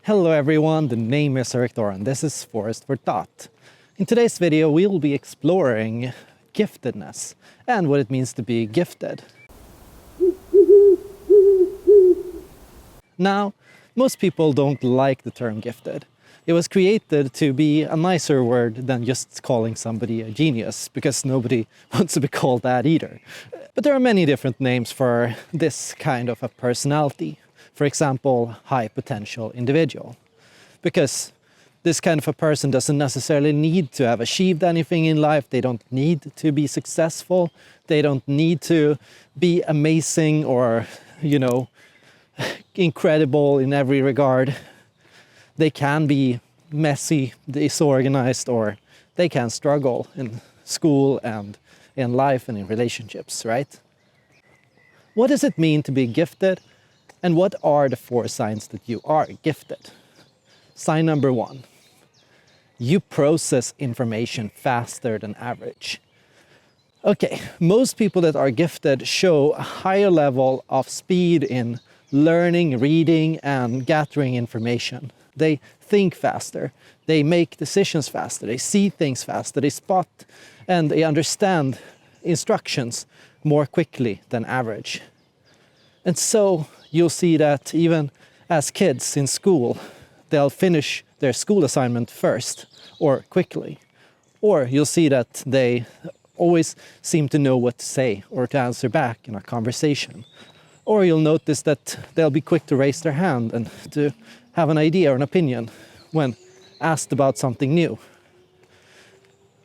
Hello everyone, the name is Victor and this is Forest for Thought. In today's video we will be exploring giftedness and what it means to be gifted. Now, most people don't like the term gifted. It was created to be a nicer word than just calling somebody a genius, because nobody wants to be called that either. But there are many different names for this kind of a personality. For example, high potential individual. Because this kind of a person doesn't necessarily need to have achieved anything in life. They don't need to be successful. They don't need to be amazing or, incredible in every regard. They can be messy, disorganized, or they can struggle in school and in life and in relationships, right? What does it mean to be gifted? And what are the 4 signs that you are gifted? Sign number 1. You process information faster than average. Okay, most people that are gifted show a higher level of speed in learning, reading, and gathering information. They think faster, they make decisions faster, they see things faster, they spot and they understand instructions more quickly than average. And so you'll see that even as kids in school, they'll finish their school assignment first or quickly. Or you'll see that they always seem to know what to say or to answer back in a conversation. Or you'll notice that they'll be quick to raise their hand and to have an idea or an opinion when asked about something new.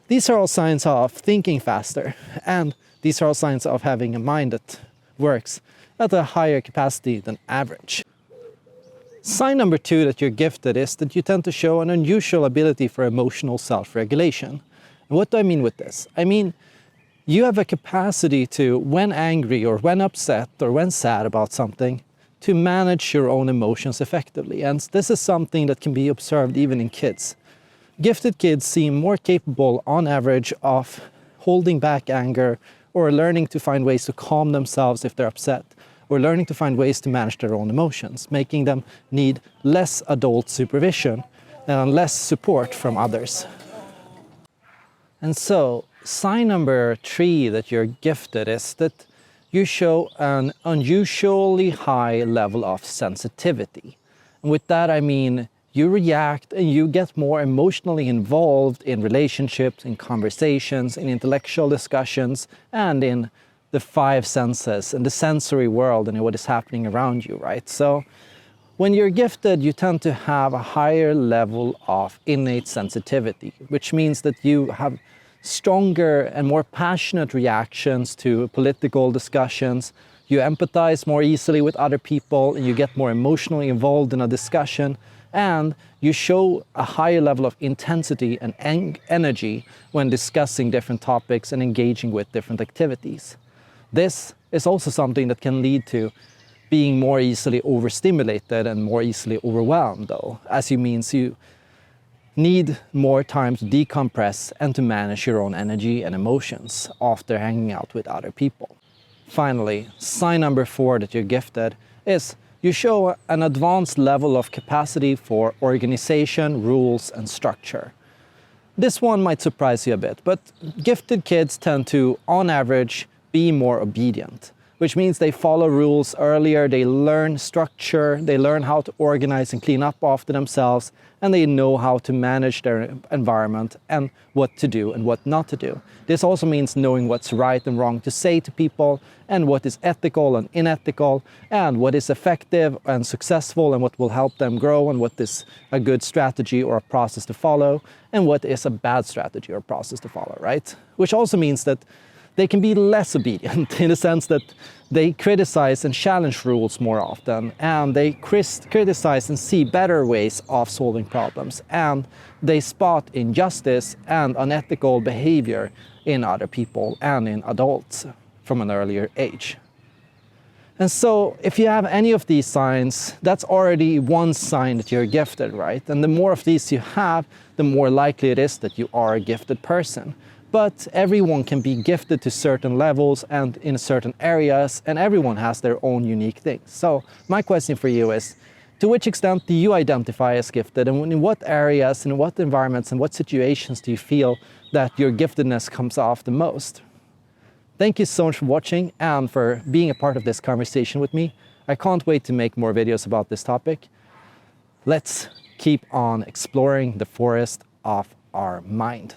These are all signs of thinking faster, and these are all signs of having a mind that works at a higher capacity than average. Sign number 2 that you're gifted is that you tend to show an unusual ability for emotional self-regulation. And what do I mean with this? I mean, you have a capacity to, when angry or when upset or when sad about something, to manage your own emotions effectively. And this is something that can be observed even in kids. Gifted kids seem more capable on average of holding back anger or learning to find ways to calm themselves if they're upset, or learning to find ways to manage their own emotions, making them need less adult supervision and less support from others. And so, sign number 3 that you're gifted is that you show an unusually high level of sensitivity. And with that I mean you react and you get more emotionally involved in relationships, in conversations, in intellectual discussions, and in the 5 senses and the sensory world and what is happening around you, right? So when you're gifted, you tend to have a higher level of innate sensitivity, which means that you have stronger and more passionate reactions to political discussions. You empathize more easily with other people and you get more emotionally involved in a discussion, and you show a higher level of intensity and energy when discussing different topics and engaging with different activities. This is also something that can lead to being more easily overstimulated and more easily overwhelmed, though, as it means you need more time to decompress and to manage your own energy and emotions after hanging out with other people. Finally, sign number 4 that you're gifted is you show an advanced level of capacity for organization, rules, and structure. This one might surprise you a bit, but gifted kids tend to, on average, be more obedient, which means they follow rules earlier, they learn structure, they learn how to organize and clean up after themselves, and they know how to manage their environment and what to do and what not to do. This also means knowing what's right and wrong to say to people, and what is ethical and unethical, and what is effective and successful and what will help them grow, and what is a good strategy or a process to follow, and what is a bad strategy or process to follow, right? Which also means that they can be less obedient in the sense that they criticize and challenge rules more often, and they criticize and see better ways of solving problems, and they spot injustice and unethical behavior in other people and in adults from an earlier age. And so if you have any of these signs, that's already one sign that you're gifted, right? And the more of these you have, the more likely it is that you are a gifted person. But everyone can be gifted to certain levels and in certain areas, and everyone has their own unique things. So my question for you is, To which extent do you identify as gifted, and in what areas, in what environments, and what situations do you feel that your giftedness comes off the most? Thank you so much for watching and for being a part of this conversation with me. I can't wait to make more videos about this topic. Let's keep on exploring the forest of our mind.